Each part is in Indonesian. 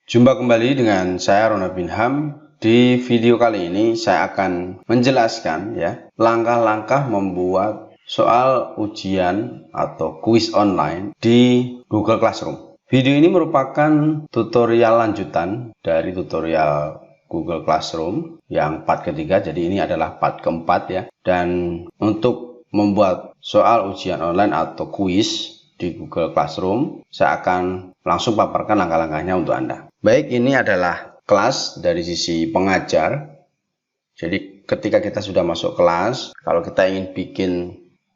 Jumpa kembali dengan saya Ronald Binham. Di video kali ini saya akan menjelaskan langkah-langkah membuat soal ujian atau kuis online di Google Classroom. Video ini merupakan tutorial lanjutan dari tutorial Google Classroom yang part ketiga, jadi ini adalah part keempat ya. Dan untuk membuat soal ujian online atau kuis di Google Classroom, saya akan langsung paparkan langkah-langkahnya untuk Anda. Baik, ini adalah kelas dari sisi pengajar. Jadi ketika kita sudah masuk kelas, kalau kita ingin bikin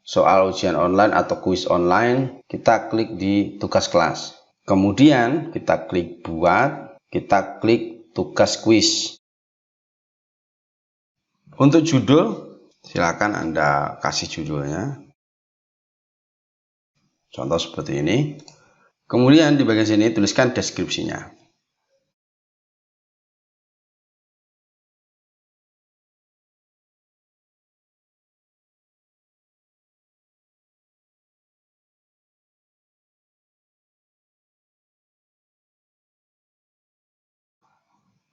soal ujian online atau kuis online, kita klik di tugas kelas. Kemudian kita klik buat, kita klik tugas kuis. Untuk judul, silakan Anda kasih judulnya. Contoh seperti ini. Kemudian di bagian sini tuliskan deskripsinya.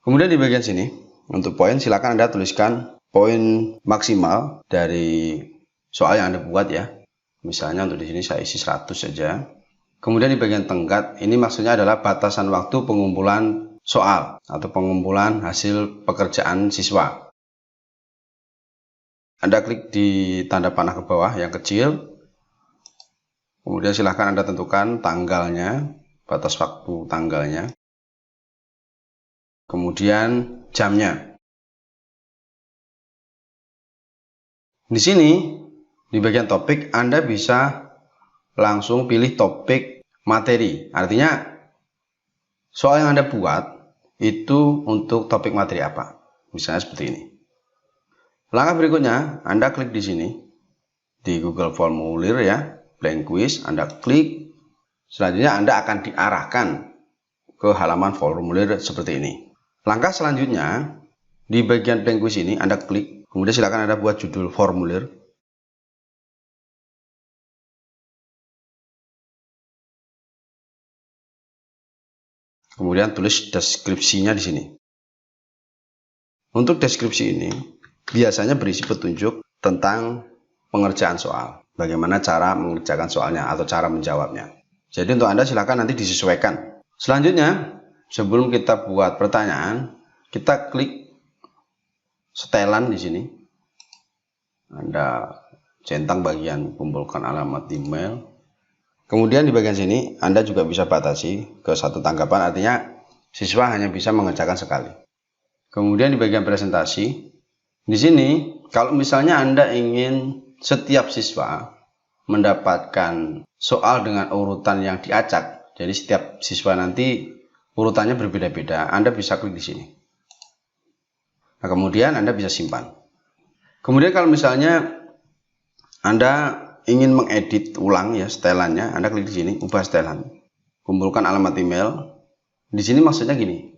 Kemudian di bagian sini, untuk poin silakan Anda tuliskan poin maksimal dari soal yang Anda buat ya. Misalnya untuk di sini saya isi 100 saja. Kemudian di bagian tenggat, ini maksudnya adalah batasan waktu pengumpulan soal atau pengumpulan hasil pekerjaan siswa. Anda klik di tanda panah ke bawah yang kecil. Kemudian silakan Anda tentukan tanggalnya, batas waktu tanggalnya. Kemudian jamnya. Di sini, di bagian topik, Anda bisa langsung pilih topik materi. Artinya, soal yang Anda buat itu untuk topik materi apa. Misalnya seperti ini. Langkah berikutnya, Anda klik di sini, di Google Formulir ya, blank quiz, Anda klik. Selanjutnya Anda akan diarahkan ke halaman formulir seperti ini. Langkah selanjutnya, di bagian blank quiz ini Anda klik, kemudian silakan Anda buat judul formulir. Kemudian tulis deskripsinya di sini. Untuk deskripsi ini, biasanya berisi petunjuk tentang pengerjaan soal. Bagaimana cara mengerjakan soalnya atau cara menjawabnya. Jadi untuk Anda silakan nanti disesuaikan. Selanjutnya, sebelum kita buat pertanyaan, kita klik setelan di sini. Anda centang bagian kumpulkan alamat email. Kemudian di bagian sini Anda juga bisa batasi ke satu tanggapan, artinya siswa hanya bisa mengerjakan sekali. Kemudian di bagian presentasi, di sini kalau misalnya Anda ingin setiap siswa mendapatkan soal dengan urutan yang diacak, jadi setiap siswa nanti urutannya berbeda-beda, Anda bisa klik di sini. Nah, kemudian Anda bisa simpan. Kemudian kalau misalnya Anda ingin mengedit ulang ya setelannya, Anda klik di sini, ubah setelan. Kumpulkan alamat email. Di sini maksudnya gini.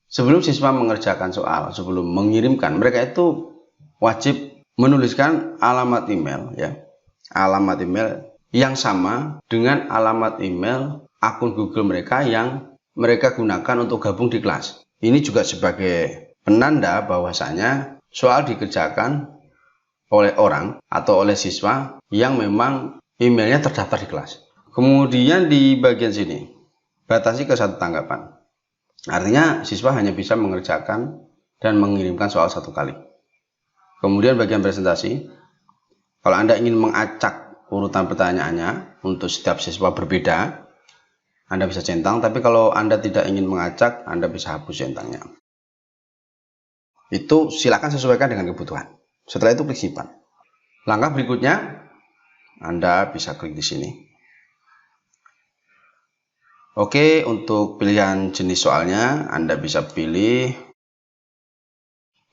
Sebelum siswa mengerjakan soal, sebelum mengirimkan, mereka itu wajib menuliskan alamat email ya. Alamat email yang sama dengan alamat email akun Google mereka yang mereka gunakan untuk gabung di kelas. Ini juga sebagai penanda bahwasanya soal dikerjakan oleh orang atau oleh siswa yang memang emailnya terdaftar di kelas. Kemudian di bagian sini, batasi ke satu tanggapan. Artinya siswa hanya bisa mengerjakan dan mengirimkan soal satu kali. Kemudian bagian presentasi, kalau Anda ingin mengacak urutan pertanyaannya untuk setiap siswa berbeda, Anda bisa centang, tapi kalau Anda tidak ingin mengacak, Anda bisa hapus centangnya. Itu silakan sesuaikan dengan kebutuhan. Setelah itu klik simpan. Langkah berikutnya, Anda bisa klik di sini. Oke, untuk pilihan jenis soalnya, Anda bisa pilih.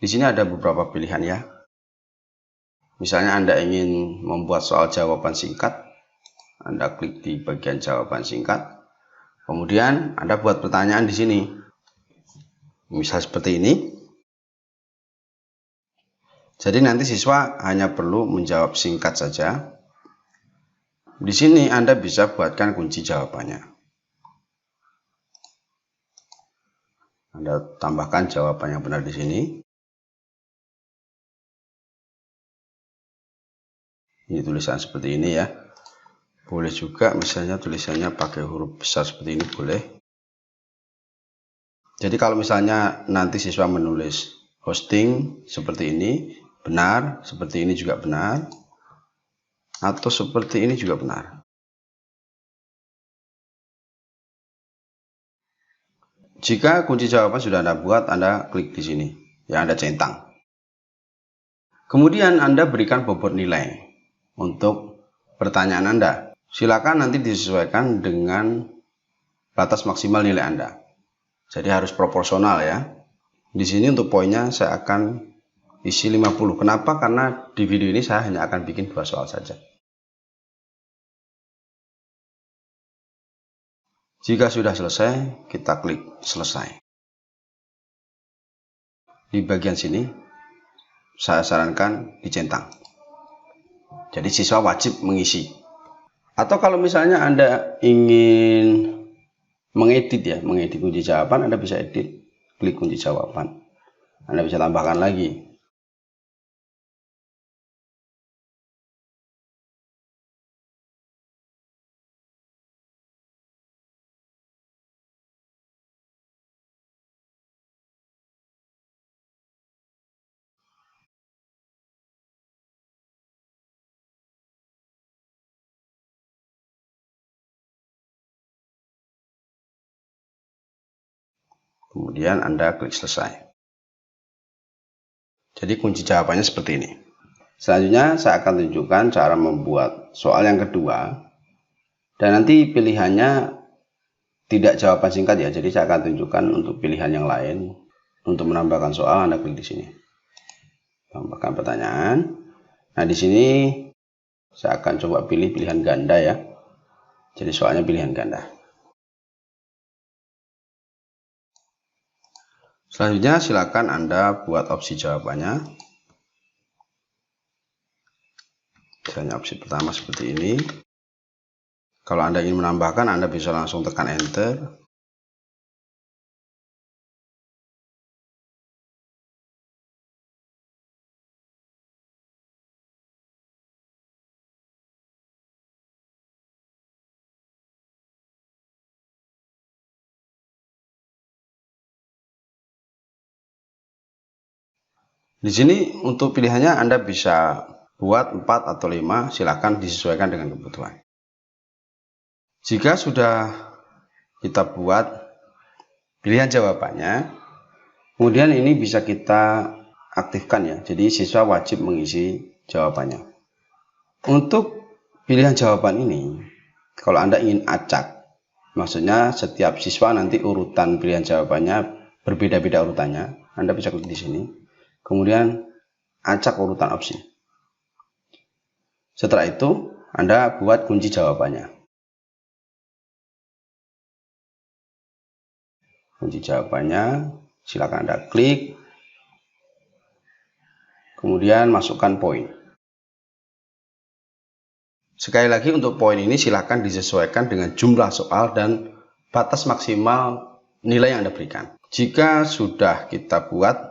Di sini ada beberapa pilihan ya. Misalnya Anda ingin membuat soal jawaban singkat, Anda klik di bagian jawaban singkat. Kemudian Anda buat pertanyaan di sini. Misal seperti ini. Jadi nanti siswa hanya perlu menjawab singkat saja. Di sini Anda bisa buatkan kunci jawabannya. Anda tambahkan jawaban yang benar di sini. Ini tulisan seperti ini ya. Boleh juga misalnya tulisannya pakai huruf besar seperti ini, boleh. Jadi kalau misalnya nanti siswa menulis hosting seperti ini, benar, seperti ini juga benar, atau seperti ini juga benar. Jika kunci jawaban sudah Anda buat, Anda klik di sini, yang Anda centang. Kemudian Anda berikan bobot nilai untuk pertanyaan Anda. Silakan nanti disesuaikan dengan batas maksimal nilai Anda. Jadi harus proporsional ya. Di sini untuk poinnya saya akan isi 50. Kenapa? Karena di video ini saya hanya akan bikin 2 soal saja. Jika sudah selesai, kita klik selesai. Di bagian sini, saya sarankan dicentang. Jadi siswa wajib mengisi. Atau kalau misalnya Anda ingin mengedit ya, mengedit kunci jawaban, Anda bisa edit, klik kunci jawaban. Anda bisa tambahkan lagi. Kemudian Anda klik selesai. Jadi kunci jawabannya seperti ini. Selanjutnya saya akan tunjukkan cara membuat soal yang kedua. Dan nanti pilihannya tidak jawaban singkat ya. Jadi saya akan tunjukkan untuk pilihan yang lain. Untuk menambahkan soal Anda klik di sini. Tambahkan pertanyaan. Nah di sini saya akan coba pilih pilihan ganda ya. Jadi soalnya pilihan ganda. Selanjutnya silakan Anda buat opsi jawabannya. Misalnya opsi pertama seperti ini. Kalau Anda ingin menambahkan, Anda bisa langsung tekan enter. Di sini untuk pilihannya Anda bisa buat 4 atau 5, silakan disesuaikan dengan kebutuhan. Jika sudah kita buat pilihan jawabannya, kemudian ini bisa kita aktifkan ya. Jadi siswa wajib mengisi jawabannya. Untuk pilihan jawaban ini, kalau Anda ingin acak, maksudnya setiap siswa nanti urutan pilihan jawabannya berbeda-beda urutannya, Anda bisa klik di sini. Kemudian acak urutan opsi. Setelah itu Anda buat kunci jawabannya. Kunci jawabannya silakan Anda klik. Kemudian masukkan poin. Sekali lagi untuk poin ini silakan disesuaikan dengan jumlah soal dan batas maksimal nilai yang Anda berikan. Jika sudah kita buat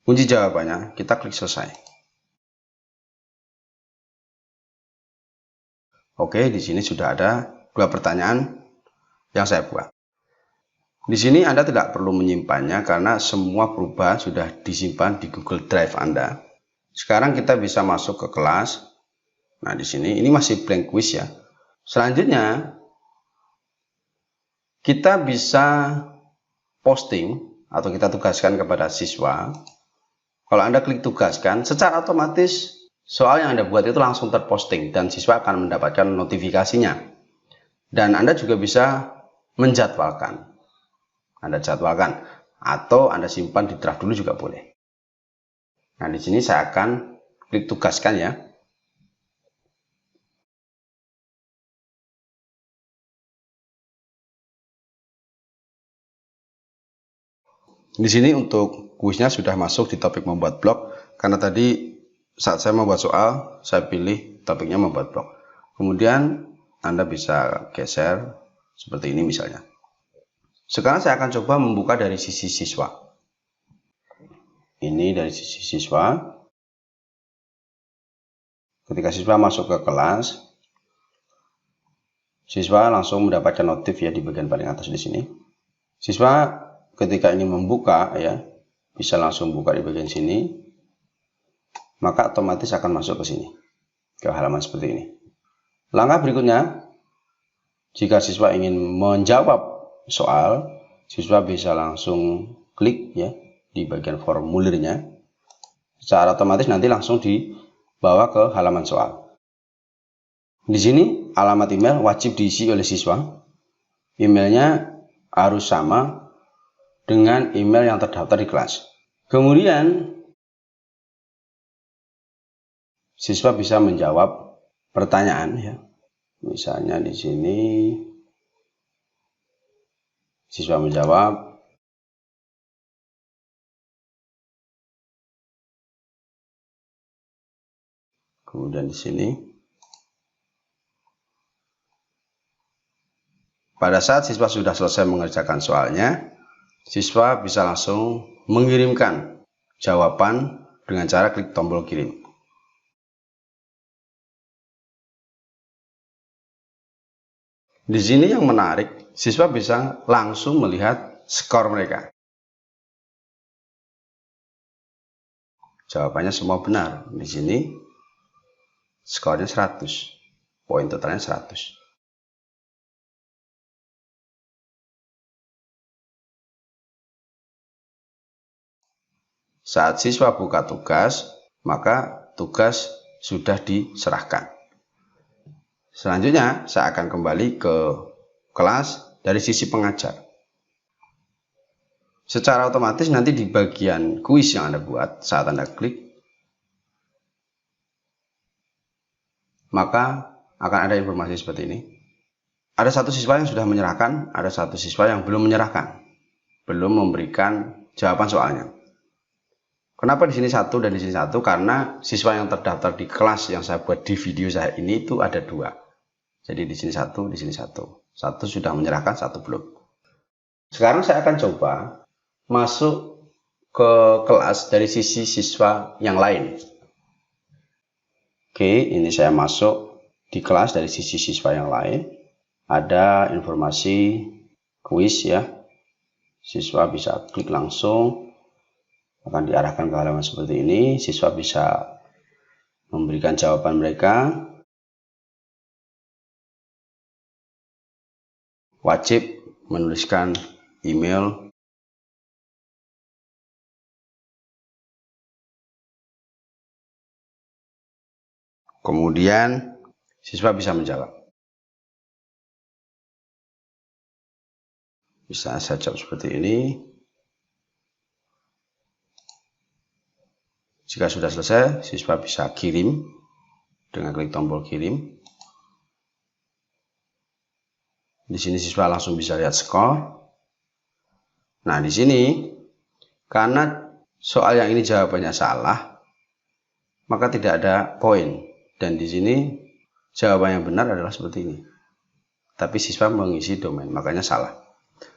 kunci jawabannya, kita klik selesai. Oke, di sini sudah ada 2 pertanyaan yang saya buat. Di sini Anda tidak perlu menyimpannya karena semua perubahan sudah disimpan di Google Drive Anda. Sekarang kita bisa masuk ke kelas. Nah, di sini ini masih blank quiz ya. Selanjutnya kita bisa posting atau kita tugaskan kepada siswa. Kalau Anda klik tugaskan, secara otomatis soal yang Anda buat itu langsung terposting dan siswa akan mendapatkan notifikasinya. Dan Anda juga bisa menjadwalkan. Anda jadwalkan atau Anda simpan di draft dulu juga boleh. Nah, di sini saya akan klik tugaskan ya. Di sini untuk kuisnya sudah masuk di topik membuat blog, karena tadi saat saya membuat soal, saya pilih topiknya membuat blog. Kemudian Anda bisa geser seperti ini misalnya. Sekarang saya akan coba membuka dari sisi siswa. Ini dari sisi siswa. Ketika siswa masuk ke kelas, siswa langsung mendapatkan notif ya di bagian paling atas di sini. Siswa ketika ingin membuka ya, bisa langsung buka di bagian sini. Maka otomatis akan masuk ke sini, ke halaman seperti ini. Langkah berikutnya, jika siswa ingin menjawab soal, siswa bisa langsung klik ya di bagian formulirnya. Secara otomatis nanti langsung dibawa ke halaman soal. Di sini alamat email wajib diisi oleh siswa. Emailnya harus sama dengan email yang terdaftar di kelas. Kemudian siswa bisa menjawab pertanyaan ya. Misalnya di sini siswa menjawab, kemudian di sini pada saat siswa sudah selesai mengerjakan soalnya, siswa bisa langsung mengirimkan jawaban dengan cara klik tombol kirim. Di sini yang menarik, siswa bisa langsung melihat skor mereka. Jawabannya semua benar. Di sini skornya 100. Poin totalnya 100. Saat siswa buka tugas, maka tugas sudah diserahkan. Selanjutnya, saya akan kembali ke kelas dari sisi pengajar. Secara otomatis nanti di bagian kuis yang Anda buat, saat Anda klik, maka akan ada informasi seperti ini. Ada satu siswa yang sudah menyerahkan, ada satu siswa yang belum menyerahkan, belum memberikan jawaban soalnya. Kenapa di sini satu dan di sini satu? Karena siswa yang terdaftar di kelas yang saya buat di video saya ini itu ada 2. Jadi di sini satu, di sini satu. Satu sudah menyerahkan, satu belum. Sekarang saya akan coba masuk ke kelas dari sisi siswa yang lain. Oke, ini saya masuk di kelas dari sisi siswa yang lain. Ada informasi kuis ya. Siswa bisa klik langsung. Akan diarahkan ke halaman seperti ini. Siswa bisa memberikan jawaban mereka. Wajib menuliskan email. Kemudian siswa bisa menjawab. Bisa saya jawab seperti ini. Jika sudah selesai, siswa bisa kirim dengan klik tombol kirim. Di sini siswa langsung bisa lihat skor. Nah, di sini karena soal yang ini jawabannya salah, maka tidak ada poin. Dan di sini jawaban yang benar adalah seperti ini. Tapi siswa mengisi domain, makanya salah.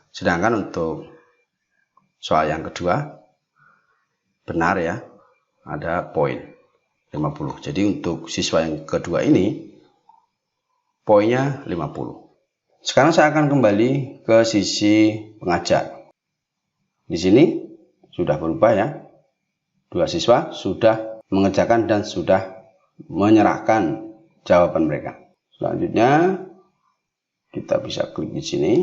Sedangkan untuk soal yang kedua benar ya, ada poin 50. Jadi untuk siswa yang kedua ini poinnya 50. Sekarang saya akan kembali ke sisi pengajar. Di sini sudah berubah ya. 2 siswa sudah mengerjakan dan sudah menyerahkan jawaban mereka. Selanjutnya kita bisa klik di sini.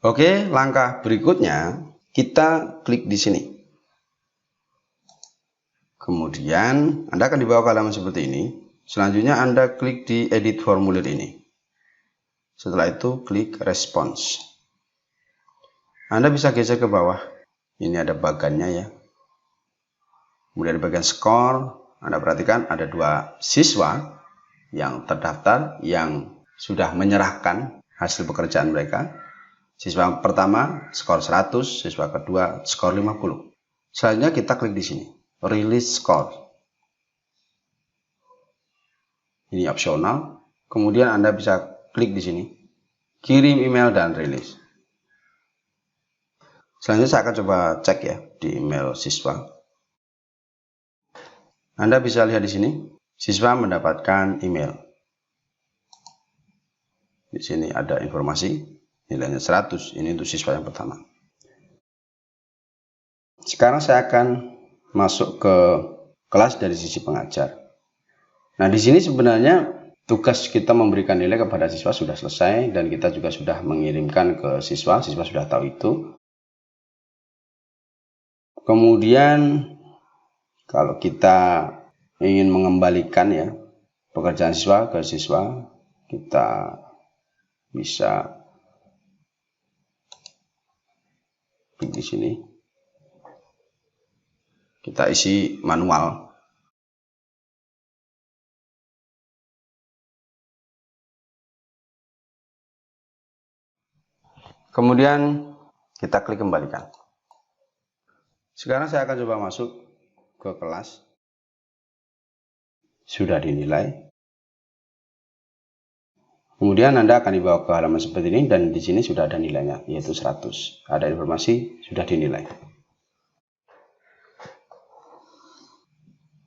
Oke, langkah berikutnya kita klik di sini. Kemudian Anda akan dibawa ke halaman seperti ini. Selanjutnya Anda klik di edit formulir ini. Setelah itu klik response. Anda bisa geser ke bawah. Ini ada bagannya ya. Kemudian di bagian skor, Anda perhatikan ada 2 siswa yang terdaftar yang sudah menyerahkan hasil pekerjaan mereka. Siswa pertama skor 100, siswa kedua skor 50. Selanjutnya kita klik di sini, release score. Ini opsional. Kemudian Anda bisa klik di sini, kirim email dan rilis. Selanjutnya saya akan coba cek ya di email siswa. Anda bisa lihat di sini, siswa mendapatkan email. Di sini ada informasi, nilainya 100, ini untuk siswa yang pertama. Sekarang saya akan masuk ke kelas dari sisi pengajar. Nah, di sini sebenarnya tugas kita memberikan nilai kepada siswa sudah selesai dan kita juga sudah mengirimkan ke siswa sudah tahu itu. Kemudian kalau kita ingin mengembalikan ya pekerjaan siswa ke siswa, kita bisa klik di sini. Kita isi manual. Kemudian kita klik kembalikan. Sekarang saya akan coba masuk ke kelas. Sudah dinilai. Kemudian Anda akan dibawa ke halaman seperti ini dan di sini sudah ada nilainya, yaitu 100. Ada informasi sudah dinilai.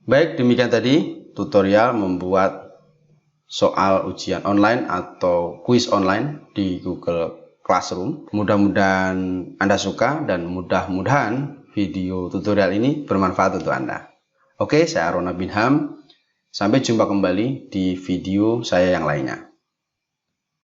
Baik, demikian tadi tutorial membuat soal ujian online atau kuis online di Google Classroom. Mudah-mudahan Anda suka dan mudah-mudahan video tutorial ini bermanfaat untuk Anda. Oke, saya Rona bin Ham. Sampai jumpa kembali di video saya yang lainnya.